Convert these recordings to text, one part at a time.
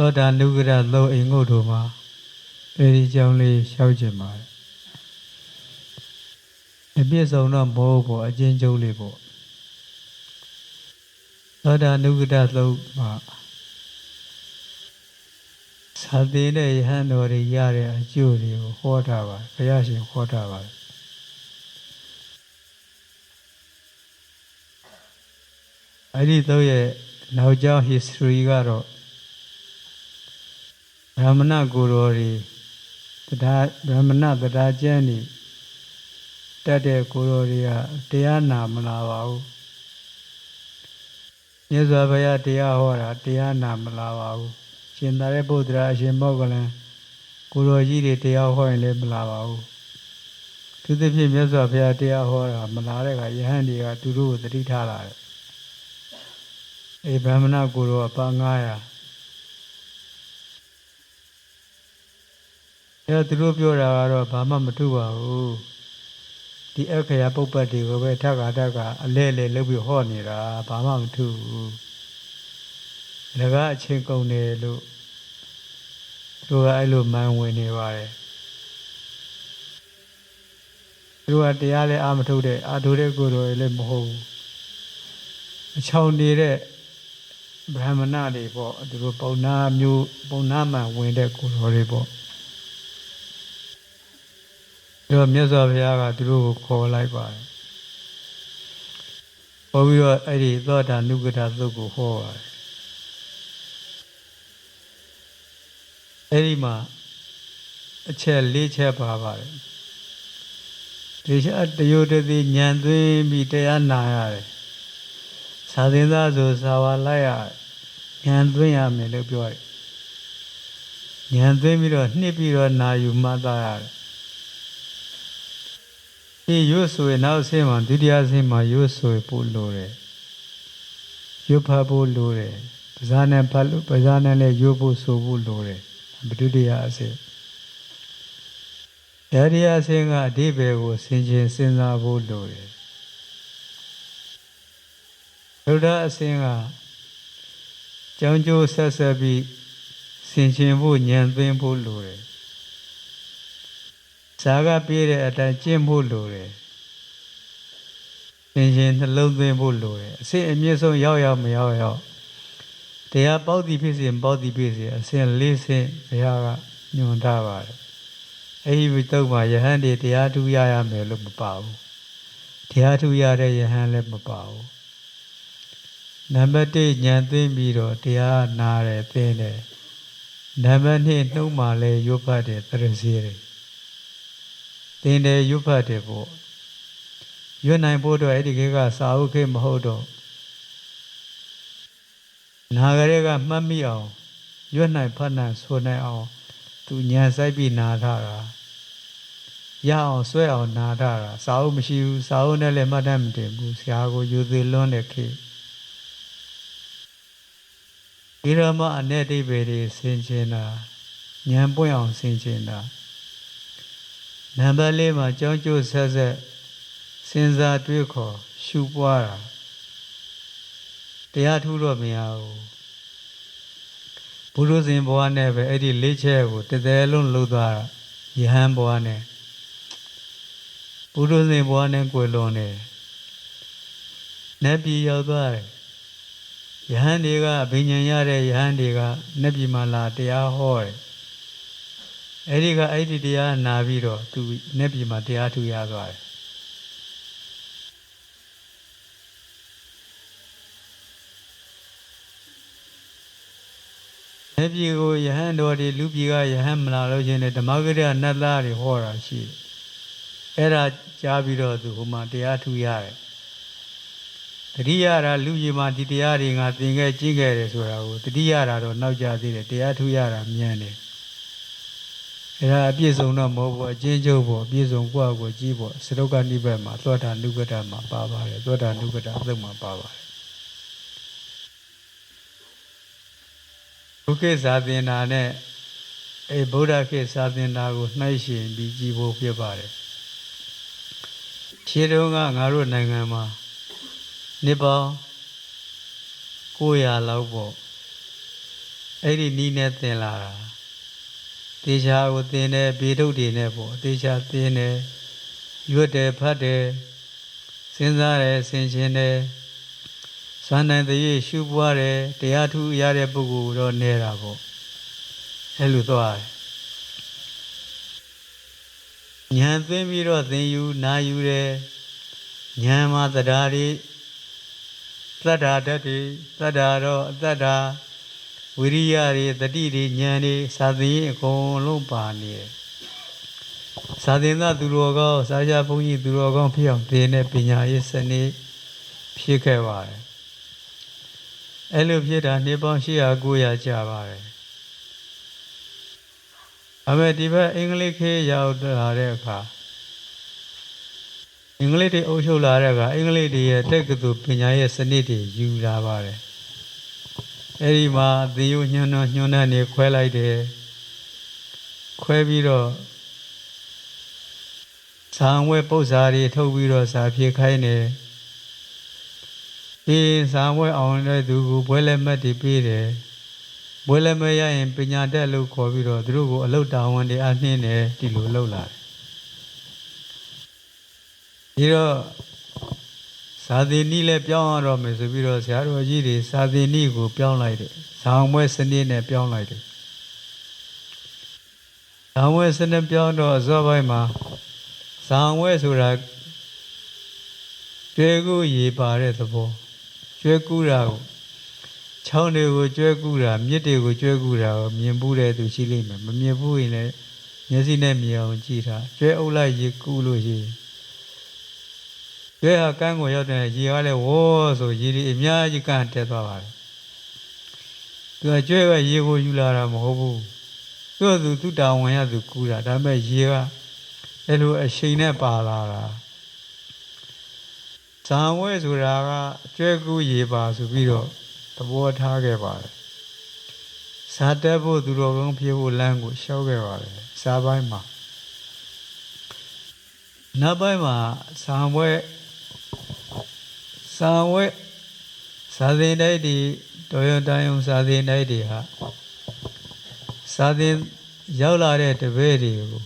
သောတာနုဂရသောအိမ်ငုတ်တို့မှာအဲဒီကြောင့်လေးရှောက်ကျင်ပါတယ်အပြည့်စုံတော့မဟုတ်ပေါ့အချင်းချုပ်လေးပေါ့သောတာနုဂရသောမှာသာသင်တဲ့ယဟန်တော်တွေရတဲ့အကျိုးတွေကိုဟောထားပါတယ်ဘုရားရှင်ဟောထားပါတယ်အဲ့ဒီတော့ရဲ့နောက်ကျောင်း history ကတော့ဗြဟ္မဏကိုယ်တော်တွေတရားဗြဟ္မဏတရားကျမ်းနေတတ်တဲ့ကိုယ်တော်တွေကတရားနာမလာပါဘူးမြတ်စွာဘုရားတရားဟောတာတရားနာမလာပါဘူးရှင်သာရိပုတ္တရာအရှင်မောဂလန်ကိုယ်တော်ကြီးတွေတရားဟောရင်လည်းမလာပါဘူးသူသဖြင့်မြတ်စွာဘုရားတရားဟောတာမလာတဲ့ကယဟန်တွေကသူတို့ကိုသတိထားလာတယ်ဗြဟ္မဏကိုယ်တော်အပါ900သူတို့ပြောတာကတော့ဘာမှမထူပါဘူးဒီအခရာပုပ္ပတ်တွေကိုပဲထပ်ကအလဲလဲလုပ်ပြီးဟောနေတာဘာမှမထူဘူးလကအချင်းကုန်တယ်လို့သူကအဲ့လိုမှန်ဝင်နေပါတယ်သူကတရားလည်းအာမထုတ်တဲ့အာထုတ်တဲ့ကိုယ်တော်လည်းမဟုတ်ဘူးအချောင်နေတဲ့ဗြဟ္မဏတွေပေါ့သူတို့ပုံနာမျိုးပုံနာမှန်ဝင်တဲ့ကိုယ်တော်တွေပေါ့မြတ်စွာဘုရားကသူတို့ကိုခေါ်လိုက်ပါတယ်။ခေါ်ပြီးတော့အဲ့ဒီသောတာနုဂတသုတ်ကိုဟောပါတယ်။အဲ့ဒီမှာအချက်၄ချက်ပါပါတယ်။ဒီချက်တယုတတိဉာဏ်သွင်းပြီးတရားနာရတယ်။သာသင်္သာဆိုသာဝလိုက်ရဉာဏ်သွင်းရမယ်လို့ပြောတယ်။ဉာဏ်သွင်းပြီးတော့နှစ်ပြီးတော့နာယူမှတ်သားရတယ်ဒီရွတ်ဆိုရင်နောက်ဆင်းမှာဒုတိယဆင်းမှာရွတ်ဆိုပို့လို့တယ်ရွတ်ဖတ်ဖို့လိုတယ်ပဇာနဲ့ဖတ်လို့ပဇာနဲ့လည်းရွတ်ဖို့ဆိုဖို့လိုတယ်ဒုတိယအဆင့်တတိယအဆင့်ကအဓိပ္ပာယ်ကိုဆင်ခြင်စဉ်းစားဖို့လိုတယ်ဒုတိယအဆင့်ကကြောင်းကျိုးဆက်ဆက်ပြီးဆင်ခြင်ဖို့ဉာဏ်သွင်းဖို့လိုတယ်ဇာကပြည့်တဲ့အတိုင်းကျင့်ဖို့လိုတယ်သင်ရှင်နှလုံးသွင်းဖို့လိုတယ်အစစ်အမြင့်ဆုံးရောက်မရောက်တရားပေါက်သည်ဖြစ်စေမပေါက်သည်ဖြစ်စေအစဉ်၄ဆင့်ဘုရားကညွှန်ထားပါတယ်အဲဒီတုတ်မှာယဟန်တွေတရားထူရရမယ်လို့မပါဘူးတရားထူရတဲ့ယဟန်လည်းမပါဘူးနံပါတ်1ဉာဏ်သွင်းပြီးတော့တရားနာတယ်သိတယ်နံပါတ်2နှုတ်မှလည်းရွတ်ဖတ်တယ်သရစေတယ်သင်တယ်ရွတ်ဖတ်တယ်ပေါ့ရွတ်နိုင်ဖို့တော့အဲ့ဒီခေတ်ကစာအုပ်ခေတ်မဟုတ်တော့နာဂရေကမှတ်မိအောင်ရွတ်နိုင်ဖတ်နိုင်ဆိုနိုင်အောင်သူဉာဏ်စိုက်ပြီးနာထားတာရအောင်ဆွဲအောင်နာထားတာစာအုပ်မရှိဘူးစာအုပ်နဲ့လည်းမှတ်တမ်းမတင်ဘူးဆရာကိုယူသေးလွန်းတဲ့ခေတ်ဒီရမအ내အိဗေတွေဆင်ခြင်တာဉာဏ်ပွင့်အောင်ဆင်ခြင်တာနံပါတ်၄မှာကြောင်းကျိုးဆက်ဆက်စဉ်းစားတွေးခေါ်ရှုပွားတာတရားထူတော့မရဘူးဘုရုဇဉ်ဘဝနဲ့ပဲအဲ့ဒီ၄ချက်ကိုတသက်လုံးလှုပ်သွားတာယဟန်ဘဝနဲ့ဘုရုဇဉ်ဘဝနဲ့ကိုယ်လွန်တယ်နတ်ပြည်ရောက်သွားတယ်ယဟန်တွေကဘိညာဉ်ရတဲ့ယဟန်တွေကနတ်ပြည်မှာလာတရားဟောတယ်အဲ့ဒီတရားနာပြီးတော့သူနတ်ပြည်မှာတရားထူရသွားတယ်နတ်ပြည်ကိုယဟန်တော်တွေလူပြည်ကယဟန်မလာလို့ချင်းဓမ္မဂရိနတ်သားတွေဟောတာရှိတယ်အဲ့ဒါကြားပြီးတော့သူဟိုမှာတရားထူရတယ်တတိယရာလူကြီးမှာဒီတရားတွေငါသင်ခဲ့ကျင့်ခဲ့တယ်ဆိုတာကိုတတိယရာတော့နောက်ကြသေးတယ်တရားထူရတာမြန်တယ်အဲ့ဒါအပြည့်စုံတော့မဟုတ်ဘူးအချင်းချုပ်ပေါ့အပြည့်စုံကိုကြီးပေါ့စရုပ်ကနိဗ္ဗာန်မှာသောတာနုဂတမှာပါပါတယ်သောတာနုဂတအသုတ်မှာပါပါတယ်ဘုခေတ်စာသင်တာနဲ့ဗုဒ္ဓခေတ်စာသင်တာကိုနှိုင်းယှဉ်ပြီးကြည်ဖို့ဖြစ်ပါတယ်ခြေတုံးကငါတို့နိုင်ငံမှာနှစ်ပေါင်း900လောက်ပေါ့ အဲ့ဒီနီးနဲ့သင်လာတာတေချာကိုသင်တယ်ဘေဒုတ်တွေနဲ့ပေါ့တေချာသင်တယ်ရွတ်တယ်ဖတ်တယ်စဉ်းစားတယ်ဆင်ခြင်တယ်စွမ်းနိုင်တဲ့ရှုပွားတယ်တရားထူရတဲ့ပုဂ္ဂိုလ်တော့နေတာပေါ့အဲ့လိုသွားတယ်ဉာဏ်သွင်းပြီးတော့သင်ယူနာယူတယ်ဉာဏ်မှာတရားတွေသတ္တာဓာတ်တွေသတ္တာတော့အတ္တဝိရိယတွေတတိတွေဉာဏ်တွေစာသင်အကုန်လုံးပါနေတယ်စာသင်သားသူတော်ကောင်းစာကြဘုန်းကြီးသူတော်ကောင်းဖြစ်အောင်သင်တဲ့ပညာရေးစနစ်ဖြစ်ခဲ့ပါတယ်အဲ့လိုဖြစ်တာနှစ်ပေါင်း800 900ကြာပါတယ်အမေဒီဘက်အင်္ဂလိပ်ခေတ်ရောက်လာတဲ့အခါအင်္ဂလိပ်တွေအုပ်ချုပ်လာတဲ့အခါအင်္ဂလိပ်တွေရဲ့တက္ကသိုလ်ပညာရေးစနစ်တွေယူလာပါတယ်အဲ့ဒီမှာသင်ယူညွှန်းနှံ့နေခွဲလိုက်တယ်ခွဲပြီးတော့ဇာဝဲပု္ပ္ပာတွေထုတ်ပြီးတော့စာဖြေခိုင်းတယ်ဒီဇာဝဲအောင်တဲ့သူကိုဘွဲလက်မှတ်တွေပေးတယ်ဘွဲလက်မှတ်ရရင်ပညာတတ်လို့ခေါ်ပြီးတော့သူတို့ကိုအလုတာဝန်တွေအနှင်းတယ်ဒီလိုလုပ်လာတယ်ဒီတော့စာသင်နည်းလည်းပြောင်းရတော့မယ်ဆိုပြီးတော့ဆရာတော်ကြီးတွေစာသင်နည်းကိုပြောင်းလိုက်တယ်ဇာဝဲစနစ်နဲ့ပြောင်းလိုက်တယ်ဇာဝဲစနစ်ပြောင်းတော့အစောပိုင်းမှာဇာဝဲဆိုတာကျွဲကူရေပါတဲ့သဘောကျွဲကူတာကိုချောင်းတွေကိုကျွဲကူတာမြစ်တွေကိုကျွဲကူတာကိုမြင်ဘူးတဲ့သူရှိလိမ့်မယ်မမြင်ဘူးရင်လည်းမျက်စိနဲ့မြင်အောင်ကြည့်တာကျွဲအုပ်လိုက်ရေကူလို့ရှိရင်ကျွဲဟာကန်းကိုရောက်တဲ့ရေကလည်းဝေါ်ဆိုရေဒီအများကြီးကန်းတက်သွားပါတယ်သူကကျွဲကရေကိုယူလာတာမဟုတ်ဘူးသူတာဝန်ရသူကူတာဒါပေမဲ့ရေကအဲ့လိုအရှိန်နဲ့ပါလာတာဇာဝဲဆိုတာကကျွဲကူရေပါဆိုပြီးတော့သဘောထားခဲ့ပါတယ်ဇာတက်ဖို့သူတော်ကောင်းဖြစ်ဖို့လမ်းကိုရှောက်ခဲ့ပါတယ်စာပိုင်းမှာနောက်ပိုင်းမှာဇာဝဲစာသင်တိုက်တွေတော်ရတိုင်းအောင်စာသင်တိုက်တွေဟာစာသင်ရောက်လာတဲ့တပည့်တွေကို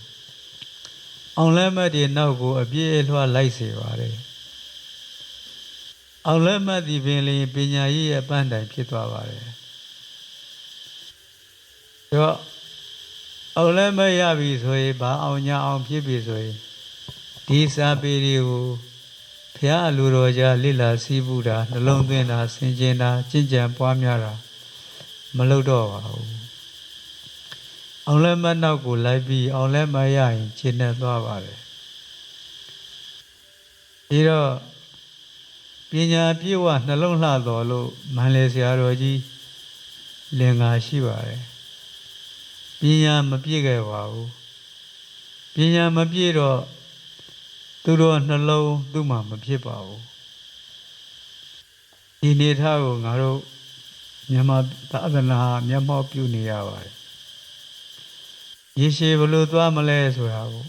အောင်လက်မှတ်တွေနောက်ကိုအပြည့်အလွှာလိုက်စေပါတယ်အောင်လက်မှတ်ဒီပင်လျင်ပညာရေးရဲ့ပန်းတိုင်ဖြစ်သွားပါတယ်တော့အောင်လက်မှတ်ရပြီဆိုရင်ဘာအောင်ညာအောင်ဖြစ်ပြီဆိုရင်ဒီစာပေတွေကိုဘုရားလူတော်ကြားလိလာစီးပူတာနှလုံးသွင်းတာဆင်ခြင်တာကျင့်ကြံပွားများတာမလုပ်တော့ပါဘူးအောင်လက်မှတ်နောက်ကိုလိုက်ပြီးအောင်လက်မှတ်ရရင်ရှင်းနေသွားပါတယ်ဒီတော့ပညာပြည့်ဝနှလုံးလှတော်လို့မန္လေဆရာတော်ကြီးလင်္ကာရှိပါတယ်ပညာမပြည့်ခဲ့ပါဘူးပညာမပြည့်တော့သူတို့နှလုံးသူ့မှာမဖြစ်ပါဘူးဒီနေထားကိုငါတို့မြန်မာသာသနာမျက်မှောက်ပြုနေရပါတယ်ရေရှည်ဘလို့သွားမလဲဆိုတာကို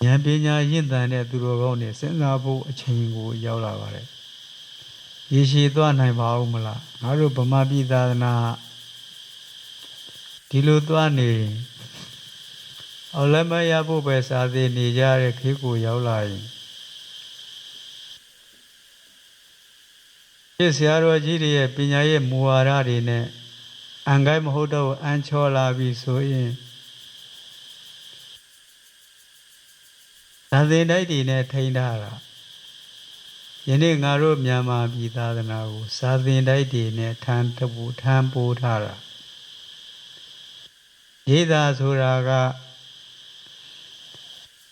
ဉာဏ်ပညာရင့်တန်တဲ့သူတော်ကောင်းတွေစဉ်းစားဖို့အချိန်ကိုရောက်လာပါတယ်ရေရှည်သွားနိုင်ပါဦးမလားငါတို့ဗမာပြည်သာသနာဒီလိုသွားနေအောင်လက်မရဖို့ပဲစာသင်နေကြတဲ့ခေတ်ကိုရောက်လာရင်ဒီဆရာတော်ကြီးတွေရဲ့ပညာရဲ့မူဝါဒတွေနဲ့အန်ကိုင်းမဟုတ်တော့အန်ချောလာပြီဆိုရင်သာသင်တိုက်တွေနဲ့ထိန်းထားတာယနေ့ငါတို့မြန်မာပြည်သာသနာကိုသာသင်တိုက်တွေနဲ့ထမ်းပိုးထားတာရေးတာဆိုတာက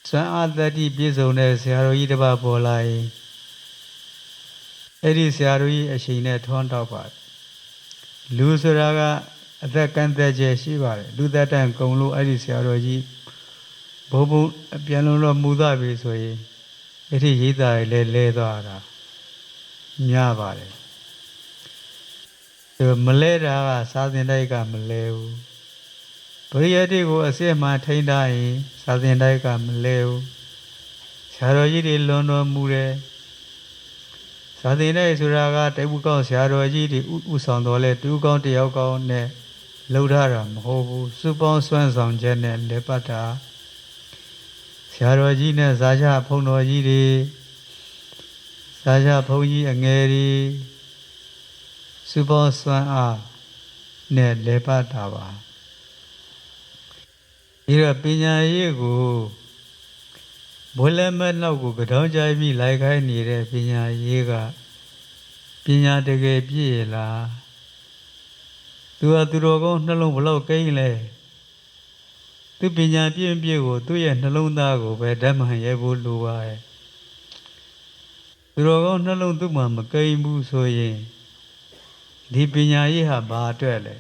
ဇန်အာတတိပြည့်စုံတဲ့ဆရာတော်ကြီးတစ်ပါးပေါ်လာရင်အဲ့ဒီဆရာတော်ကြီးအချိန်နဲ့ထွန်းတောက်ပါတယ်လူဆိုတာကအသက်ကန့်သက်ချက်ရှိပါတယ်လူသက်တန်ကုံလို့အဲ့ဒီဆရာတော်ကြီးဘုံပြန်လုံးမူသားပြီဆိုရင်အဲ့ဒီရိသားတွေလဲသွားတာများပါတယ်မလဲတာကစာသင်တိုက်ကမလဲဘူးပရိယတ်တွေကိုအစစ်မှထိန်းထားရင်စာသင်တိုက်ကမလဲဘူးဆရာတော်ကြီးတွေလွန်တော်မူတယ် စာသင်တဲ့ဆိုတာကတပူကောင်းဆရာတော်ကြီးတွေဥဆောင်တော်လဲတူကောင်းတယောက်ကောင်းနဲ့လှုပ်ထားတာမဟုတ်ဘူးစုပေါင်းစွမ်းဆောင်ချက်နဲ့လက်ပတ်တာဆရာတော်ကြီးနဲ့ဇာချဘုန်းတော်ကြီးတွေဇာချဘုန်းကြီးအငယ်တွေစုပေါင်းစွမ်းအားနဲ့လက်ပတ်တာပါဒီတော့ပညာရေးကိုဘွယ်လက်မဲ့နောက်ကိုကြောင်ကြိုက်ပြီးလိုက်ခိုင်းနေတဲ့ပညာရေးကပညာတကယ်ပြည့်ရလားသူကသူတော်ကောင်းနှလုံးဘလောက်ကိန်းလဲသူပညာပြည့်ပြည့်ကိုသူ့ရဲ့နှလုံးသားကိုပဲဓမ္မရဲဖို့လိုပါရဲ့သူတော်ကောင်းနှလုံးသူ့မှာမကိန်းဘူးဆိုရင်ဒီပညာရေးဟာဘာအတွက်လဲ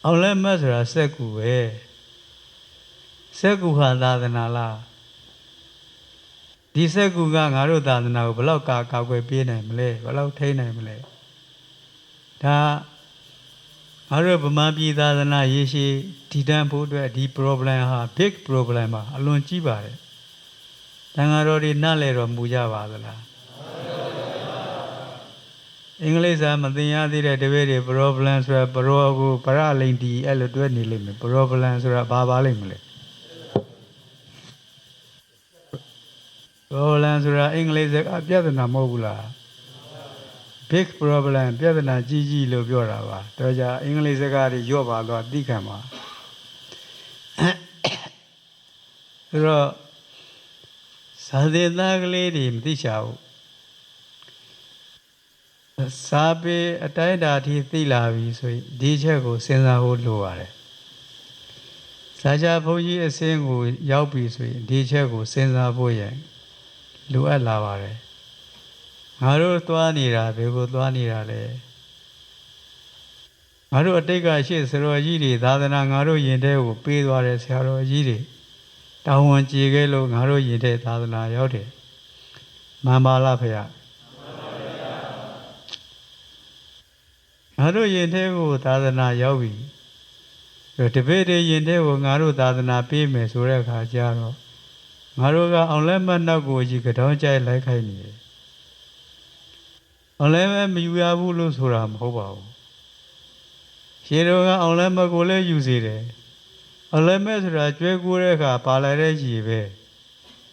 အောင်လက်မဲ့ဆိုတာစက်ကူပဲစက်ကူဟာသာသနာလားဒီစက်ကူကငါတို့သာသနာကိုဘလောက်ကာကွယ်ပေးနိုင်မလဲဘလောက်ထိန်းနိုင်မလဲဒါငါတို့ဗမာပြည်သာသနာရေရှည်တည်တံ့ဖို့အတွက်ဒီ problem ဟာ big problem ပါအလွန်ကြီးပါတယ်တန်ဃာတော်တွေနားလည်တော်မူကြပါသလားအင်္ဂလိပ်စာမသင်ရသေးတဲ့တပည့်တွေ problem ဆိုတာပရောကိုပရလိန်တီအဲ့လိုတွဲနေလိမ့်မယ် problem ဆိုတာဘာပါလိမ့်မလဲproblem ဆိုတာအင်္ဂလိပ်စကားပြဿနာမဟုတ်ဘူးလား big problem ပြဿနာကြီးကြီးလို့ပြောတာပါတော့ကြအင်္ဂလိပ်စကားတွေရော့ပါတော့သိခံပါဆိုတော့သာသေသားကလေးတွေမသိချဘူးစာပေအတိုင်းအတာထိသိလာပြီဆိုရင်ဒီချက်ကိုစဉ်းစားဖို့လိုပါတယ်စာချဘုန်းကြီးအစင်းကိုရောက်ပြီဆိုရင်ဒီချက်ကိုစဉ်းစားဖို့ရလိုအပ်လာပါတယ်ငါတို့သွားနေတာဘယ်ကိုသွားနေတာလဲငါတို့အတိတ်ကရှေ့ဆရာတော်ကြီးတွေသာသနာငါတို့ယင်တဲ့ကိုပေးသွားတဲ့ဆရာတော်ကြီးတွေတာဝန်ကျေခဲ့လို့ငါတို့ယင်တဲ့သာသနာရောက်တယ်မှန်ပါလားဖေ။ငါတို့ယင်တဲ့ကိုသာသနာရောက်ပြီတပည့်တွေယင်တဲ့ကိုငါတို့သာသနာပေးမယ်ဆိုတဲ့အခါကျတော့ငါတို့ကအောင်လက်မနောက်ကိုကြီးကြောင်ကြိုက်လိုက်ခိုင်းနေတယ်အောင်လက်မမယူရဘူးလို့ဆိုတာမဟုတ်ပါဘူးရှင်းတော့ကအောင်လက်မကိုလည်းယူစေတယ်အောင်လက်မဆိုတာကျွဲကူတဲ့အခါပါလာတဲ့ကြီးပဲ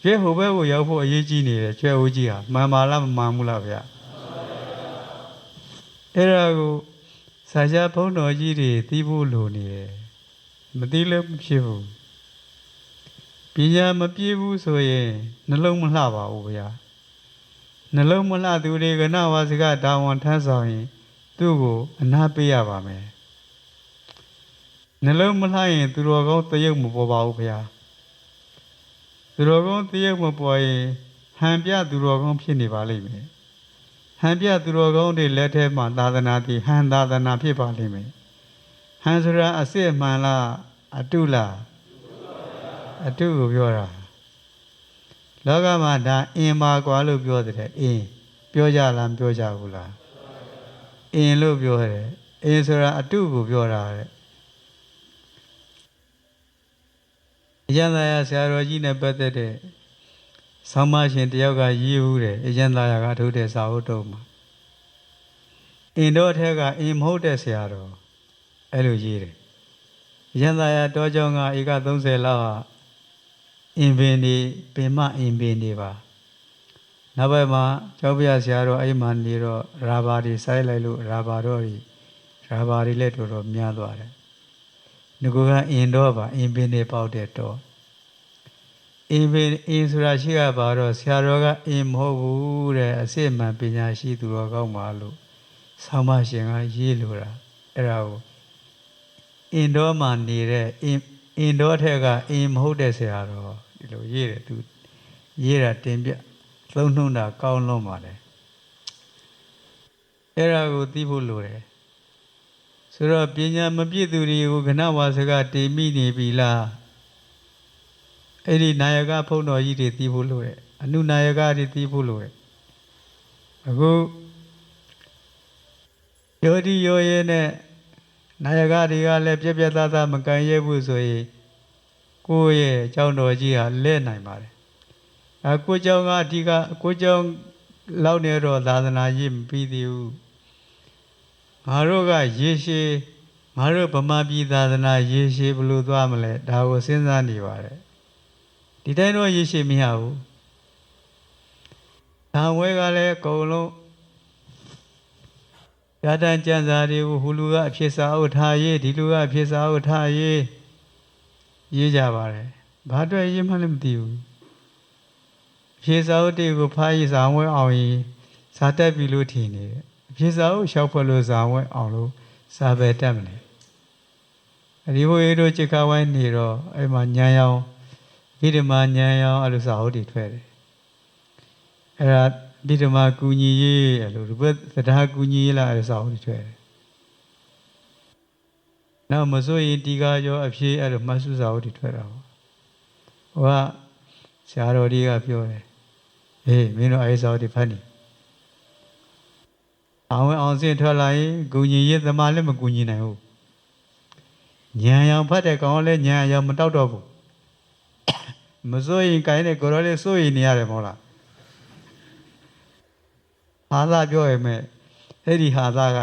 ကျွဲဟိုဘက်ကိုရောက်ဖို့အရေးကြီးနေတယ်ကျွဲဦးကြီးဟာမှန်ပါလားမမှန်ဘူးလားဗျအဲ့ဒါကိုဆာချဘုန်းတော်ကြီးတွေသိဖို့လိုနေတယ်မသိလို့မဖြစ်ဘူးပညာမပြည့်ဘူးဆိုရင်နှလုံးမလှပါဘူးဗျာနှလုံးမလှသူတွေကနဝါစကတာဝန်ထမ်းဆောင်ရင်သူ့ကိုအနာပေးရပါမယ်နှလုံးမလှရင်သူတော်ကောင်းတရုပ်မပေါ်ပါဘူးဗျာသူတော်ကောင်းတရုပ်မပေါ်ရင်ဟန်ပြသူတော်ကောင်းဖြစ်နေပါလိမ့်မယ်ဟန်ပြသူတော်ကောင်းတွေလက်ထဲမှာသာသနာတည်ဟန်သာသနာဖြစ်ပါလိမ့်မယ်ဟန်ဆိုတာအစစ်မှန်လားအတုလားအတုကိုပြောတာလောကမှာဒါအင်းပါကွာလို့ပြောတဲ့အင်းပြောကြလားမပြောကြဘူးလားအင်းလို့ပြောတယ်အင်းဆိုတာအတုကိုပြောတာတဲ့အကျဉ်းသားရဆရာတော်ကြီးနဲ့ပတ်သက်တဲ့ဆောင်းမရှင်တယောက်ကရေးဘူးတယ်အကျဉ်းသားရကထုတ်တဲ့စာအုပ်တုံးမှာအင်းတော်ထဲကအင်းမဟုတ်တဲ့ဆရာတော်အဲ့လိုရေးတယ်အကျဉ်းသားရတောကြောင့်ကဧက30လောက်ဟာအင်ပင်နေပင်မအင်ပင်နေပါနောက်ဘက်မှာကျောင်းပြဆရာတော်အဲ့မှနေတော့ရာဘာတွေစိုက်လိုက်လို့ရာဘာတွေလည်းတော်တော်များသွားတယ်ငါကအင်တော့ပါအင်ပင်နေပေါက်တဲ့တော့အင်ပင်အင်ဆိုတာရှိရပါတော့ဆရာတော်ကအင်မဟုတ်ဘူးတဲ့အစစ်မှန်ပညာရှိသူတော်ကောင်းပါလို့ဆောင်းမရှင်ကရေးလို့တာအဲ့ဒါကိုအင်တော့မှနေတဲ့အင်တော့ထက်ကအင်မဟုတ်တဲ့ဆရာတော်ဒီလိုရေးတယ်သူရေးတာတင်ပြသုံးနှုံးတာကောင်းလုံးပါလေအဲ့ဒါကိုသိဖို့လိုတယ်ဆိုတော့ပညာမပြည့်သူတွေကိုခဏဝါစကတေမိနေပြီလားအဲ့ဒီနာယကဖုန်းတော်ကြီးတွေသိဖို့လိုတယ်အနုနာယကတွေသိဖို့လိုတယ်အခုယောဒီယောရဲနဲ့နာယကတွေကလည်းပြက်ပြက်သားသားမကန်ရဲဘူးဆိုရင်ကိုယ့်ရဲ့အကြောင်းတော်ကြီးဟာလဲနိုင်ပါတယ်ကိုเจ้าကအဓိကကိုเจ้า လောက်နေတော့သာသနာရေးမပြီးသေးဘူးငါတို့ကရေရှည်ငါတို့ဗမာပြည်သာသနာရေရှည်ဘယ်လိုသွားမလဲဒါကိုစဉ်းစားနေပါတယ်ဒီတိုင်းတော့ရေရှည်မရဘူးဒါဝဲကလည်းအကုန်လုံးရတန်ကြံစာတွေကိုဟိုလူကအဖြစ်စာအုပ်ထားရေးဒီလူကအဖြစ်စာအုပ်ထားရေးကြပါတယ်ဘာအတွက်ရေးမှလည်းမသိဘူးအဖြစ်စာအုပ်တွေကိုဖားရေးစာဝဲအောင်ရင်စာတက်ပြီလို့ထင်နေတယ်အဖြစ်စာအုပ်လျှောက်ဖွဲ့လို့စာဝဲအောင်လို့စာပဲတက်မလဲဒီဘုရားတို့จิตခဝိုင်းနေတော့အဲ့မှာညံရောင်ဗိဓမာညံရောင်အဲ့လိုစာအုပ်တွေထွက်တယ်အဲ့ဒါဗိဓမာကူညီရေးအဲ့လိုဒီဘက်တရားကူညီရေးလားအဲ့လိုစာအုပ်တွေထွက်တယ်နောက်မစိုးရင်တီကာရောအဖြစ်အဲ့လိုမှတ်စုစာအုပ်တွေထွက်တာပေါ့ဟိုကဆရာတော်ကြီးကပြောတယ်ဟေးမင်းတို့အဲ့စာအုပ်တွေဖတ်နေအောင်စင်ထွက်လာရင်ကူညီရေးသမားလည်းမကူညီနိုင်ဘူးညံရောင်ဖတ်တဲ့ကောင်လည်းညံရောင်မတောက်တော့ဘူးမစိုးရင်ကိုင်းတဲ့ကိုရောလေးစိုးရင်နေရတယ်မဟုတ်လားဟာသာပြောရမယ်အဲ့ဒီဟာသာက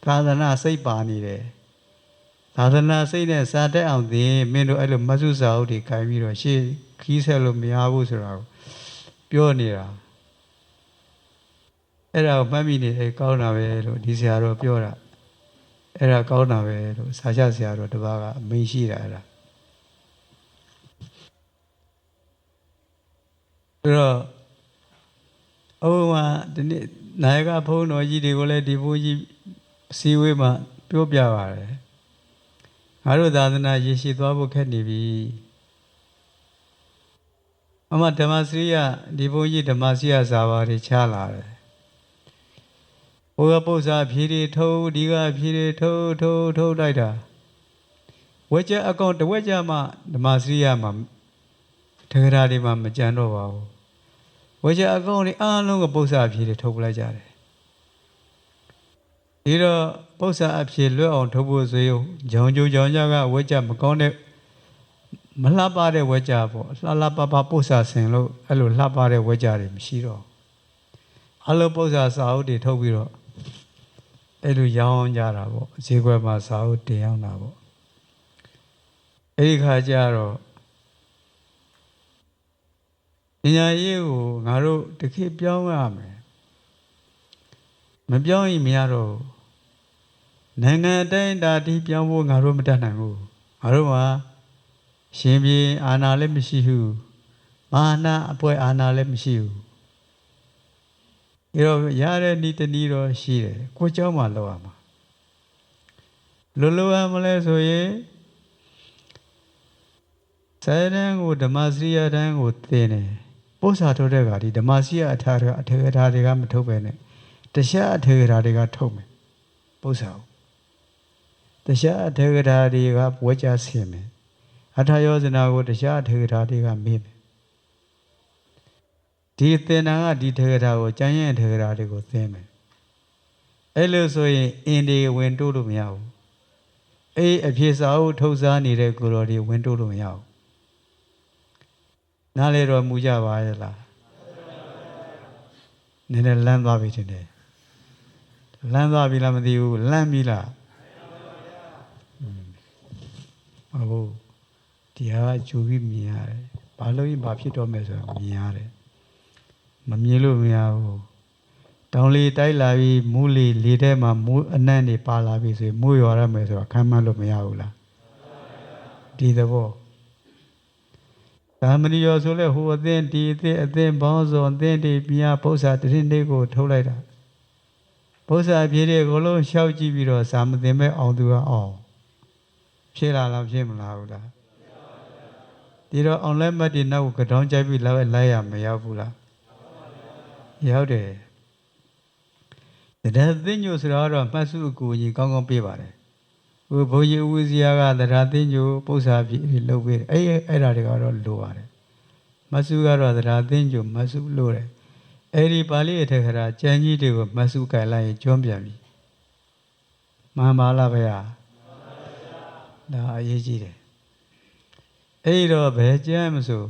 သာသနာစိတ်ပါနေတယ်သာသနာစိတ်နဲ့စာတက်အောင်သင်မင်းတို့အဲ့လိုမဆုစာအုပ်တွေကိုင်းပြီးတော့ရှေ့ခီးဆက်လို့မရဘူးဆိုတာကိုပြောနေတာအဲ့ဒါကိုမှတ်မိနေတယ်ကောင်းတာပဲလို့ဒီဆရာတော်ပြောတာအဲ့ဒါကောင်းတာပဲလို့စာချဆရာတော်တပါးကအမိန့်ရှိတာအဲ့ဒါအဲ့တော့ဥပမာဒီနေ့နိုင်ကဘုန်းတော်ကြီးတွေကိုလည်းဒီဘုန်းကြီးစီဝေးမှာပြောပြပါတယ်ငါတို့သာသနာရေရှည်သွားဖို့ခက်နေပြီအမဓမ္မစရိယဒီဘုန်းကြီးဓမ္မစရိယဇာဘာတွေချလာတယ်ဘုရားပု္ပ္ပာဖြေတွေထုံးဒီကဖြေတွေထုံးလိုက်တာဝက်ကြအကောင်တဝက်ကြမှဓမ္မစရိယမှာထေရတွေမှာမကြံတော့ပါဘူးဝက်ကြအကောင်တွေအားလုံးကပု္ပ္ပာဖြေတွေထုတ်ပလိုက်ကြတယ်ဒီတော့ပု္ပ္ပာအဖြေလွတ်အောင်ထုတ်ဖို့ဆိုရင်ဂျောင်ကြကဝက်ကြမကောင်းတဲ့မလှပတဲ့ဝက်ကြပေါ့လှပပု္ပ္ပာဆင်လို့အဲ့လိုလှပတဲ့ဝက်ကြတွေမရှိတော့အလိုပု္ပ္ပာစာအုပ်တွေထုတ်ပြီးတော့အဲ့လိုရောင်းကြတာပေါ့ဈေးကွက်မှာစာအုပ်တင်ရောင်းတာပေါ့အဲ့ဒီခါကျတော့ပညာရေးကိုငါတို့တခေတ်ပြောင်းရမယ်မပြောင်းရင်မရတော့နိုင်ငံတိုင်းတာတိပြောင်းဖို့ငါတို့မတတ်နိုင်ဘူးငါတို့မှာရှင်ပြည်အာဏာလည်းမရှိဘူးမာနအပွဲအာဏာလည်းမရှိဘူးဒီတော့ရတဲ့ဤတနည်းတော့ရှိတယ်ကိုเจ้าမှလောက်ရမှာလိုရမလဲဆိုရင်ဆယ်တန်းကိုဓမ္မစရိယတန်းကိုသင်တယ်ပု္ပ္ပာထုတ်တဲ့ကဒီဓမ္မစရိယအထာတွေကမထုတ်ပဲနဲ့တခြားအထေကထာတွေကထုတ်မယ်ပု္ပ္ပာတခြားအထေကထာတွေကဝေကြဆင်မယ်အထာယောဇနာကိုတခြားအထေကထာတွေကမေးမယ်ဒီသင်္นานကဒီထေကထာကိုကျမ်းရင်ထေကထာတွေကိုသင်မယ်အဲ့လိုဆိုရင်အင်းဒီဝင်တိုးလို့မရဘူးအေးအဖြစ်စာအုပ်ထုတ်စားနေတဲ့ကိုတော်တွေဝင်တိုးလို့မရဘူးနားလေတော့မူကြပါရဲ့လားနည်းနည်းလမ်းသွားပြီတင်တယ်လမ်းသွားပြီလားမသိဘူးလမ်းပြီလားဟုတ်ဒီဟာကြိုပြီးမြင်ရတယ်ဘာလို့ရင်ဘာဖြစ်တော့မယ်ဆိုတာမြင်ရတယ်မမြင်လို့မရဘူးတောင်လေတိုက်လာပြီးမူးလေထဲမှာမူးအနံ့တွေပါလာပြီဆိုရင်မူးရွာရမယ်ဆိုတာခံမှန်းလို့မရဘူးလားဒီသဘောသာမဏေရောဆိုလဲဟိုအသင်းဒီအသင်းဘောင်းစုံအသင်းတွေပြပု္ပ္ပာတရင်တွေကိုထုတ်လိုက်တာပု္ပ္ပာဖြေတွေကိုလုံးရှောက်ကြည့်ပြီးတော့ဇာမသိမဲ့အောင်သူကအောင်ဖြေလာလားဖြေမလားဘူးလားဒီတော့အောင်လက်မှတ်တွေနောက်ကိုကြောင်းကြိုက်ပြီးလိုက်ရမရောက်ဘူးလားရောက်တယ်တရားသိညိုဆိုတာတော့မှတ်စုအကူကြီးကောင်းကောင်းပေးပါတယ်ဘုန်းကြီးဦးဇီယာကတရားသိညိုပု္ပ္ပာဖြေလုပ်ပေးတယ်အဲ့ဒါတွေကတော့လိုပါတယ်မှတ်စုကတော့တရားသိညိုမှတ်စုလို့တယ်အဲ့ဒီပါဠိအထက်ကရာကျမ်းကြီးတွေကိုမှတ်စုကြိုင်လိုက်ရင်ကျွမ်းပြန်ပြီမှန်ပါလားဗျာဒါအရေးကြီးတယ်အဲ့တော့ဘယ်ကျမ်းမဆို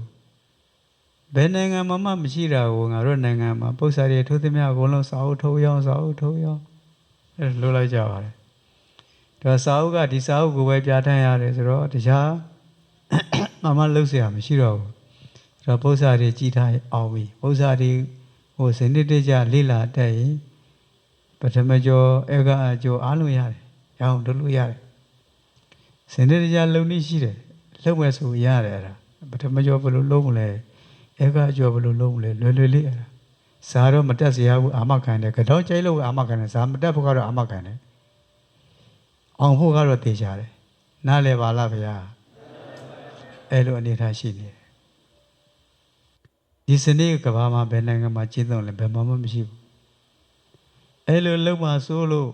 ဘယ်နိုင်ငံမှာမှမရှိတာကိုငါတို့နိုင်ငံမှာပု္ပ္ပာတွေထိုးသမျှအကုန်လုံးစာအုပ်ထုတ်ရောင်းစာအုပ်ထုတ်ရောင်းအဲလိုလိုက်ကြပါတယ်ဒါစာအုပ်ကဒီစာအုပ်ကိုပဲပြဋ္ဌာန်းရတယ်ဆိုတော့တရားမလှုပ်เสียမရှိတော့ဘူးဒါပု္ပ္ပာတွေကြည်ထားအောင်ပြီပု္ပ္ပာတွေဟိုစနစ်တကျလေ့လာတတ်ရင်ပထမကျော်ဧကအကျော်အားလုံးရတယ်ရအောင်လုပ်လို့ရတယ်စနစ်တကျလုံနည်းရှိတယ်လုံမဲ့ဆိုရတယ်အဲ့ဒါပထမကျော်ဘယ်လိုလုံးမလဲဧကအကျော်ဘယ်လိုလုံးမလဲလွယ်လွယ်လေးအဲ့ဒါဇာတော့မတက်စရာဘူးအာမခံတယ်ကတော့ကျိုးလို့အာမခံတယ်ဇာမတက်ဖို့ကတော့အာမခံတယ်အောင်ဖို့ကတော့တေချာတယ်နားလည်ပါလားဗျာအဲ့လိုအနေထားရှိနေတယ်ဒီစနစ်ကဘာမှာဘယ်နိုင်ငံမှာကျင့်သုံးလဲဘယ်မှာမှမရှိဘူးအဲ့လိုလုံမှာစိုးလို့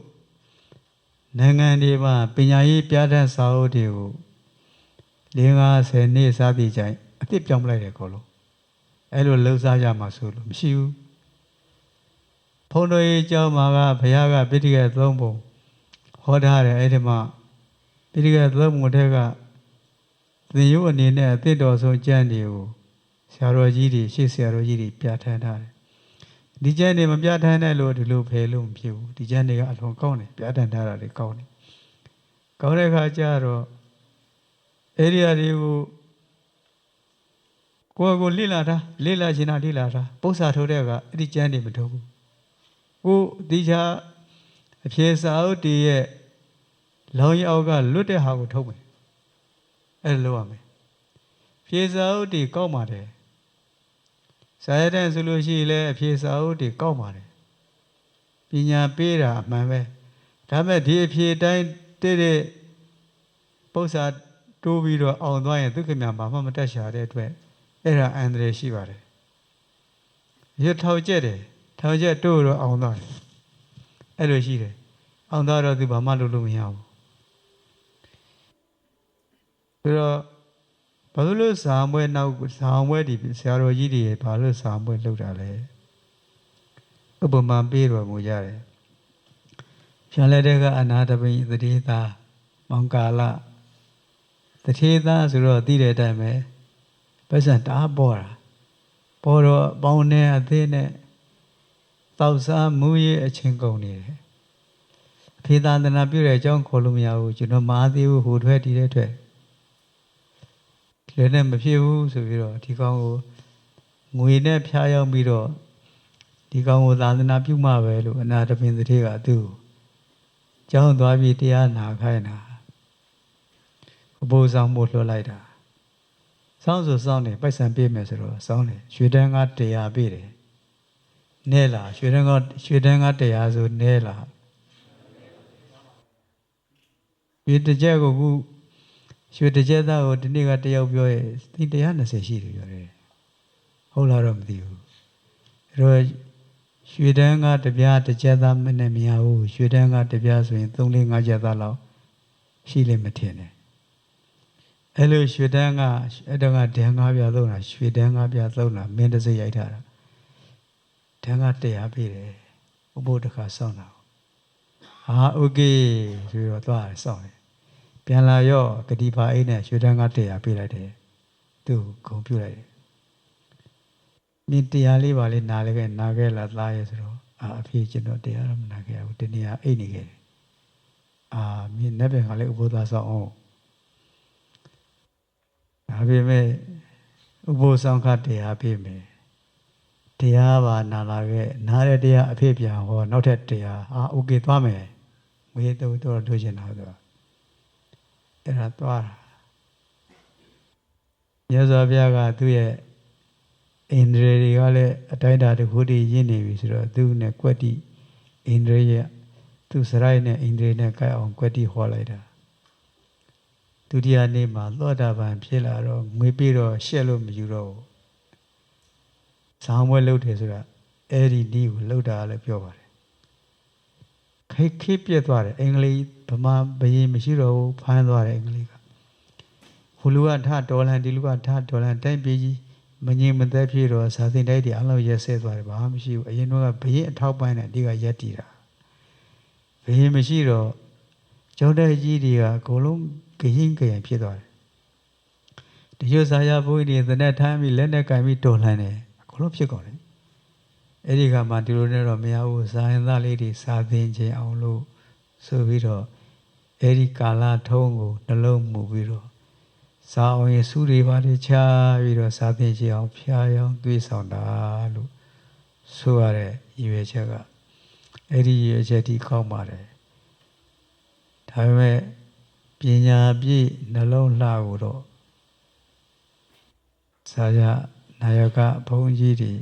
နိုင်ငံတွေမှာပညာရေးပြဋ္ဌာန်းစာအုပ်တွေကို50နှစ်စသည်ကြိုင်အစ်စ်ပြောင်းလိုက်တယ်ခေါ်လို့အဲ့လိုလှုပ်ရှားကြမှာဆိုလို့မရှိဘူးဘုန်းတော်ကြီးကျောင်းမှာကဘုရားကပိဋကတ်3ပုံဟောထားတယ်အဲ့ဒီမှာပိဋကတ်3ပုံထဲကသင်ယူအနေနဲ့အသစ်တော်ဆုံးကျမ်းတွေကိုဆရာတော်ကြီးတွေရှေ့ဆရာတော်ကြီးတွေပြဋ္ဌာန်းထားတယ်ဒီကျမ်းတွေမပြဋ္ဌာန်းတဲ့လို့ဒီလိုဖယ်လို့မဖြစ်ဘူးဒီကျမ်းတွေကအလွန်ကောင်းတယ်ပြဋ္ဌာန်းထားတာတွေကောင်းတယ်ကောင်းတဲ့အခါကျတော့အဲ့ဒီအရာတွေကိုကိုလေ့လာတာလေ့လာချင်တာလေ့လာတာပု္ပ္ပာထိုးတဲ့ကအဲ့ဒီကျမ်းတွေမထုတ်ဘူးကိုဒီချာအဖြေစာအုပ်တည်းရဲ့လောင်းရောက်ကလွတ်တဲ့ဟာကိုထုတ်မယ်အဲ့လိုလုပ်ရမယ်ဖြေစာအုပ်တည်းကောက်ပါတယ်စာရတဲ့ဆိုလို့ရှိရင်လည်းအဖြေစာအုပ်တည်းကောက်ပါတယ်ပညာပေးတာအမှန်ပဲဒါပေမဲ့ဒီအဖြေတိုင်းတဲ့ပု္ပ္ပာတိုးပြီးတော့အောင်သွားရင်သူခင်ဗျာဘာမှမတက်ရှာတဲ့အတွက်အဲ့ဒါအန္တရာယ်ရှိပါတယ်ရထောက်ကျက်တယ်ထောက်ကျက်တိုးတော့အောင်သွားတယ်အဲ့လိုရှိတယ်အောင်သွားတော့သူဘာမှလုပ်လို့မရဘူးဆိုတော့ဘာလို့ဇာမွဲနောက်ဇာမွဲဒီဆရာတော်ကြီးတွေဘာလို့ဇာမွဲလုပ်တာလဲဥပမာပေးတော်မူကြတယ်ဖြာလက်တဲ့ကအနာတပိသတိသားမောင်ကာလတထေသားဆိုတော့သိတဲ့အတိုင်းပဲပတ်စံတအားပေါ်တာပေါ်တော့ပေါင်းနဲ့အသေးနဲ့တောက်စားမူရဲ့အချင်းကုန်နေတယ်အဖေသာသနာပြုတဲ့အကြောင်းခေါ်လို့မရဘူးကျွန်တော်မအားသေးဘူးဟိုထွက်ဒီတဲ့ထွက်လည်းနဲ့မဖြစ်ဘူးဆိုပြီးတော့ဒီကောင်ကိုငွေနဲ့ဖျားရောက်ပြီးတော့ဒီကောင်ကိုသာသနာပြုမှပဲလို့အနာတပင်တထေကသူ့ကိုကျောင်းသွားပြီးတရားနာခိုင်းတာအဘိုးဆောင်မို့လွှတ်လိုက်တာစောင်းဆိုစောင်းနေပိုက်ဆံပေးမယ်ဆိုတော့စောင်းနေရွှေတန်းက100ပေးတယ်နဲလားရွှေတန်းက100ဆိုနဲလားဒီတစ်ချက်ကိုခုရွှေတစ်ချက်သားကိုဒီနေ့ကတယောက်ပြောရဲ့ဒီ120ရှိတယ်ပြောတယ်ဟုတ်လားတော့မသိဘူးအဲ့တော့ရွှေတန်းကတပြားတစ်ချက်သားမနဲ့မရဘူးရွှေတန်းကတပြားဆိုရင်3-5ချက်သားလောက်ရှိလိမ့်မထင်နဲ့အဲ့လိုရွှေတန်းကအဲ့တော့ကဒန်း5ပြားသုံးတာရွှေတန်း5ပြားသုံးတာမင်းတစ်စိတ်ရိုက်ထားတာဒန်းက100ပေးတယ်ဥပုပ်တစ်ခါစောင့်တာဟာโอเคဆိုတော့သွားစောင့်တယ်ပြန်လာရော့ဂတိဖာအိတ်နဲ့ရွှေတန်းက100ပေးလိုက်တယ်သူ့ဂုံပြုတ်လိုက်တယ်မင်း100လေးပါလေနားခဲ့လားသားရဲ့ဆိုတော့အဖေကျွန်တော်100တော့မနာခဲ့ဘူးတနည်းအိတ်နေခဲ့တယ်မင်းနဲ့ပဲငါလည်းဥပုသ္တဆောင်အောင်ဒါပေမဲ့ဥပုသ္တဆောင်က100ပေးမယ်တရားပါနာလာခဲ့နားတဲ့တရားအဖေပြန်ဟောနောက်ထပ်100โอเคသွားမယ်ငွေတော့တို့ချင်တာဆိုအဲ့ဒါသွားတာမြတ်စွာဘုရားကသူ့ရဲ့အိန္ဒြေတွေကလည်းအတိုင်းအတာတစ်ခုတည်းရင်းနေပြီဆိုတော့သူနဲ့ကွက်တိအိန္ဒြေရဲ့သူစရိုက်နဲ့အိန္ဒြေနဲ့ကိုက်အောင်ကွက်တိဟောလိုက်တာဒုတိယနေ့မှာသောတာပန်ဖြစ်လာတော့ငွေပြီးတော့ရှက်လို့မယူတော့ဘူးဇောင်းပွဲလုပ်တယ်ဆိုတာအဲ့ဒီနေ့ကိုလှုပ်တာလည်းပြောပါတယ်ခိပြက်သွားတယ်အင်္ဂလိပ်ဗမာဘယင်မရှိတော့ဘူးဖမ်းသွားတယ်အင်္ဂလိပ်ကဟိုလူကထဒေါ်လန်ဒီလူကထဒေါ်လန်တိုင်းပြည်ကြီးမငြိမ်မသက်ဖြစ်တော့ဇာတိတိုက်တွေအလုံးရက်ဆဲသွားတယ်ဘာမှမရှိဘူးအရင်တော့ဘယင်အထောက်ပိုင်းနဲ့ဒီကရက်တည်တာဘယင်မရှိတော့ကျောင်းတက်ကြီးတွေကအကုန်လုံးဂရင်ဖြစ်သွားတယ် ဒီလိုစာရဘုန်းကြီးတွေသနဲ့ထမ်းပြီးလက်နဲ့ကင်ပြီးတော်လှန်တယ်အကုန်လုံးဖြစ်ကုန်တယ်အဲ့ဒီကမှဒီလိုနဲ့တော့မရဘူးစာရင်သားလေးတွေစာသင်ခြင်းအောင်လို့ဆိုပြီးတော့အဲ့ဒီကာလထုံးကိုနှလုံးမူပြီးတော့စာအောင်ရင်စုတွေပါလေချပြီးတော့စာသင်ခြင်းအောင်ဖျားယောင်းသွေးဆောင်တာလို့ဆိုရတဲ့ရည်ရွယ်ချက်ကအဲ့ဒီရည်ရွယ်ချက်ဒီကောင်းပါတယ်ဒါပေမဲ့ပညာပြည့်နှလုံးလှကိုတော့စာရနာယကဘုန်းကြီးတွေ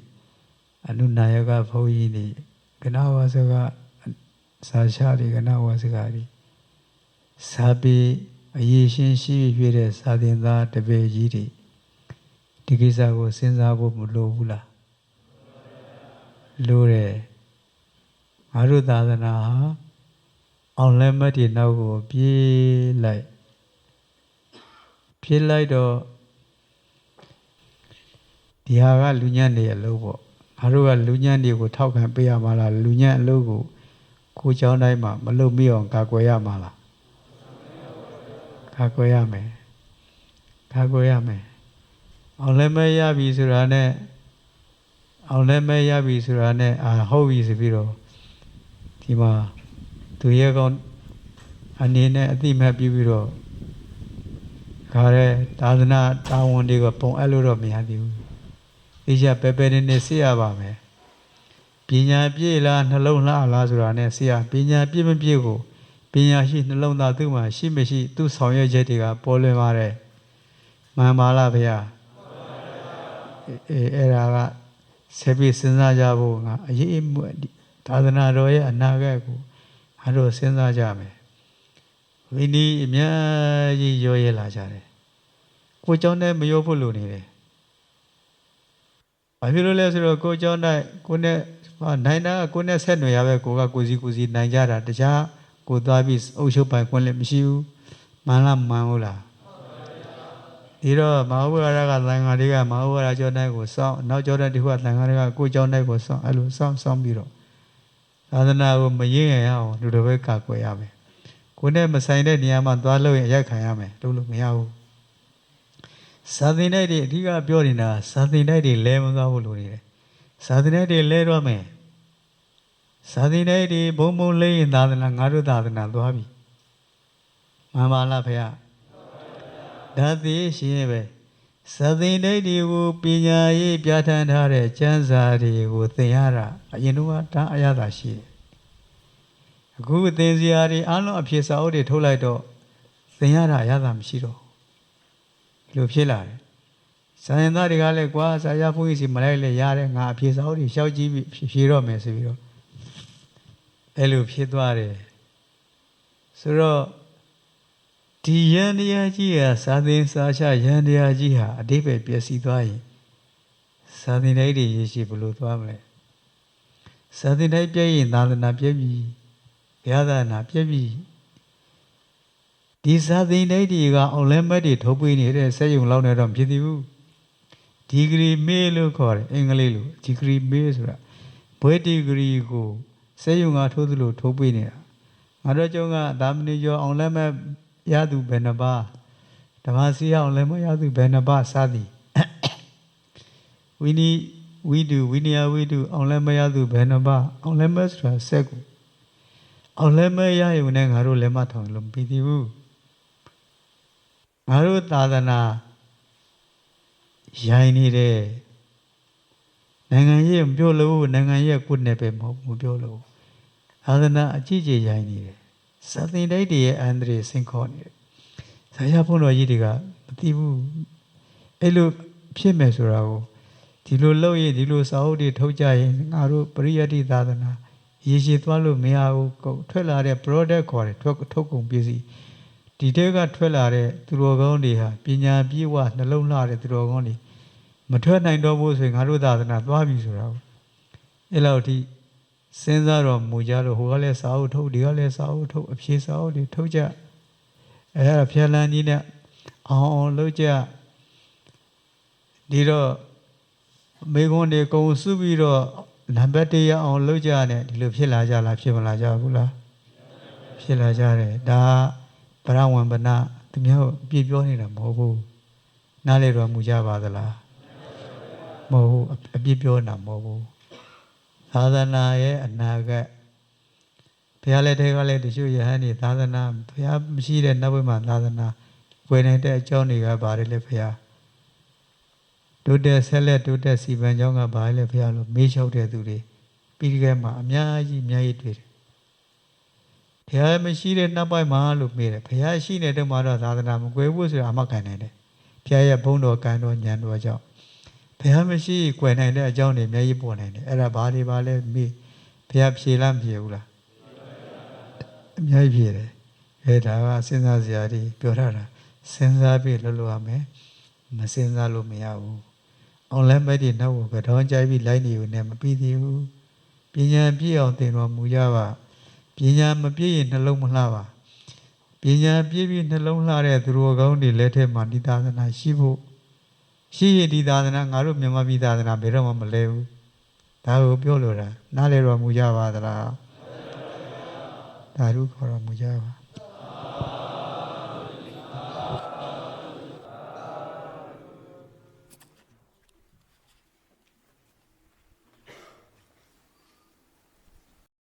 အနုနာယကဘုန်းကြီးတွေကနဝါစကစာရှာတွေကနဝါစကတွေစာပေအရေးရှင်းရှိပြည့်တဲ့စာသင်သားတပည့်ကြီးတွေဒီကိစ္စကိုစဉ်းစားဖို့မလိုဘူးလားလိုတယ်ငါတို့သာသနာဟာအောင်လက်မတ်တွေနောက်ကိုပြေးလိုက်တော့ဒီဟာကလူညံ့နေအလုပ်ပေါ့ငါတို့ကလူညံ့တွေကိုထောက်ခံပေးရမှာလားလူညံ့အလုပ်ကိုเจ้าတိုင်းမှာမလုပ်မိအောင်ကာကွယ်ရမှာလားကာကွယ်ရမယ်အောင်လက်မဲ့ရပြီဆိုတာနဲ့ဟုတ်ပြီဆိုပြီးတော့ဒီမှာသူရဲ့ကောင်အနေနဲ့အတိမတ်ပြီးတော့ခါရဲသာသနာတာဝန်တွေကပုံအဲ့လို့တော့မရသေးဘူးအေးရပဲနေဆေးရပါမယ်ပညာပြည့်လားနှလုံးလှလားဆိုတာနဲ့ဆေးရပညာပြည့်မပြည့်ကိုပညာရှိနှလုံးသားသူ့မှာရှိမရှိသူ့ဆောင်ရွက်ချက်တွေကပေါ်လွင်ပါတယ်မှန်ပါလားဗျာအဲ့ဒါကဆက်ပြီးစဉ်းစားကြဖို့ကအရေးသာသနာတော်ရဲ့အနာဂတ်ကိုအားတို့စဉ်းစားကြမယ်ဝိနည်းအများကြီးရောရဲလာကြတယ်ကိုเจ้าနဲ့မရောဖို့လိုနေတယ်ဘာဖြစ်လို့လဲဆိုတော့ကိုเจ้าနဲ့ကိုနဲ့နိုင်တာကိုနဲ့ဆက်နွယ်ရပဲကိုစီနိုင်ကြတာတခြားကိုသွားပြီးအုပ်ချုပ်ပိုင်ခွင့်လည်းမရှိဘူးမှန်လားမှန်ဘူးလားဒီတော့မဟာဝရကသံဃာတွေကမဟာဝရကျောင်းတိုင်းကိုစောင့်နောက်ကျောင်းတိုင်းတစ်ခုကသံဃာတွေကကိုကျောင်းတိုင်းကိုစောင့်အဲ့လိုစောင့်ပြီးတော့သာသနာကိုမရင်းရအောင်လူတော်ပဲကာကွယ်ရမယ်ကိုနဲ့မဆိုင်တဲ့နေရာမှာသွားလို့ရင်အရိုက်ခံရမယ်လို့မရဘူးစာသင်တိုက်တွေအဓိကပြောနေတာစာသင်တိုက်တွေလဲမသွားဘူးလို့နေတယ်စာသင်တိုက်တွေလဲတော့မယ်စာသင်တိုက်တွေဘုံလဲရင်သာသနာငါတို့သာသနာသွားပြီမှန်ပါလားဖေဒါသိရှင်ရဲ့ပဲစာသင်တိုက်တွေကိုပညာရေးပြဋ္ဌာန်းထားတဲ့ကျမ်းစာတွေကိုသင်ရတာအရင်တော့တန်းအရသာရှိတယ်အခုသင်စရာတွေအားလုံးအဖြစ်စာအုပ်တွေထုတ်လိုက်တော့သင်ရတာအရသာမရှိတော့ဒီလိုဖြစ်လာတယ်စာရင်သားတွေကလည်းကွာစာရဘုန်းကြီးစီမလိုက်လဲရတယ်ငါအဖြစ်စာအုပ်တွေရှောက်ကြည့်ပြီးဖြေတော့မယ်ဆိုပြီးတော့အဲ့လိုဖြစ်သွားတယ်ဆိုတော့ဒီယန္တရားကြီးဟာစာသင်စာချယန္တရားကြီးဟာအတိပ္ပယ်ပျက်စီးသွားရင်စာသင်တိုင်းတွေရရှိဘယ်လိုသွားမလဲစာသင်တိုင်းပြည့်ရင်သာသနာပြည့်ပြီဘုရားသာသနာပြည့်ပြီဒီစာသင်တိုင်းတွေကအောင်လဲမတ်တွေထုတ်ပေးနေတဲ့စက်ရုံလောက်နဲ့တော့မဖြစ်သေးဘူးဒီဂရီမေးလို့ခေါ်တယ်အင်္ဂလိပ်လိုဒီဂရီမေးဆိုတာဘွဲဒီဂရီကိုစက်ရုံကထိုးသလိုထုတ်ပေးနေတာငါတို့ကျောင်းကသာမဏေကျော်အောင်လဲမတ်ရသူဘယ်နှပါဓမ္မစီအောင်လည်းမရသူဘယ်နှပါစသည်ဝိနည်းဝိတုဝိနည်းဝိတုအောင်လည်းမရသူဘယ်နှပါအောင်လည်းမဆိုတာစက်ကူအောင်လည်းမရရုံနဲ့ငါတို့လည်းမထောင်လို့မပြီးသေးဘူးငါတို့သာသနာရိုင်းနေတယ်နိုင်ငံရေးမပြောလို့နိုင်ငံရေးကိုနဲ့ပဲမပြောလို့သာသနာအကြည့်ကြရိုင်းနေတယ်စာသင်တိုက်တွေရဲ့အန္တရာယ်ဆင့်ခေါ်နေတယ်ဆရာဘုန်းတော်ကြီးတွေကမသိဘူးအဲ့လိုဖြစ်မယ်ဆိုတာကိုဒီလိုလုပ်ရင်ဒီလိုစာအုပ်တွေထုတ်ကြရင်ငါတို့ပရိယတ္တိသာသနာရေရှည်သွားလို့မရဘူးထွက်လာတဲ့ product ခေါ်တယ်ထုတ်ကုန်ပစ္စည်းဒီတဲကထွက်လာတဲ့သူတော်ကောင်းတွေဟာပညာပြည့်ဝနှလုံးလှတဲ့သူတော်ကောင်းတွေမထွက်နိုင်တော့ဘူးဆိုရင်ငါတို့သာသနာသွားပြီဆိုတာကိုအဲ့လောက်ထိစဉ်းစားတော့မူကြလို့ဟိုကလည်းစာအုပ်ထုတ်ဒီကလည်းစာအုပ်ထုတ်အဖြေစာအုပ်တွေထုတ်ကြအဲ့ဒါဖြာလန်းကြီးနဲ့အောင်လုပ်ကြဒီတော့မိကွန်းတွေကုံစုပြီးတော့နံပါတ်1ရအောင်လုပ်ကြနဲ့ဒီလိုဖြစ်လာကြလားဖြစ်မလာကြဘူးလားဖြစ်လာကြတယ်ဒါဗရဝံပနသူများပြည့်ပြောနေတာမဟုတ်ဘူး နားလေတော့မူကြပါသလားမဟုတ်ဘူးအပြစ်ပြောတာမဟုတ်ဘူးသာသနာရဲ့အနာဂတ်ဘုရားလက်ထက်ကလည်းတချို့ယဟန်တွေသာသနာဘုရားမရှိတဲ့နောက်ဘက်မှာသာသနာဝယ်နိုင်တဲ့အကြောင်းတွေကဘာတွေလဲဘုရားတိုးတက်ဆက်လက်တိုးတက်စီပန်ကြောင်းကဘာလဲဘုရားလို့မေးလျှောက်တဲ့သူတွေပြီးကြမှာအများကြီးတွေ့တယ်ဘုရားမရှိတဲ့နောက်ပိုင်းမှာလို့မေးတယ်ဘုရားရှိနေတဲ့မှာတော့သာသနာမကွယ်ဘူးဆိုတာအမှတ်ခံနိုင်တယ်ဘုရားရဲ့ဘုန်းတော်ကံတော်ဉာဏ်တော်ကြောင့်ဘုရားမရှိကွယ်နိုင်တဲ့အကြောင်းတွေအများကြီးပေါ်နိုင်တယ်အဲ့ဒါဘာတွေပါလဲမေးဘုရားဖြေလားမဖြေဘူးလားအများကြီးဖြေတယ်အဲဒါကစဉ်းစားစရာတွေပြောထားတာစဉ်းစားပြီးလုပ်လို့ရမယ်မစဉ်းစားလို့မရဘူးအောင်လဲမဲ့ဒီနောက်ကိုကတော့ကြိုက်ပြီးလိုက်နေုံနဲ့မပြီးသေးဘူးပညာပြည့်အောင်သင်တော်မူကြပါပညာမပြည့်ရင်နှလုံးမလှပါပညာပြည့်ပြီးနှလုံးလှတဲ့သူတော်ကောင်းတွေလက်ထက်မှာဒီသာသနာရှိဖို့ရှိရင်ဒီသာသနာငါတို့မြန်မာပြည်သာသနာဘယ်တော့မှမလဲဘူးဒါကိုပြောလို့တာနားလေတော်မူကြပါသလားဒါတို့ခေါ်တော်မူကြပါ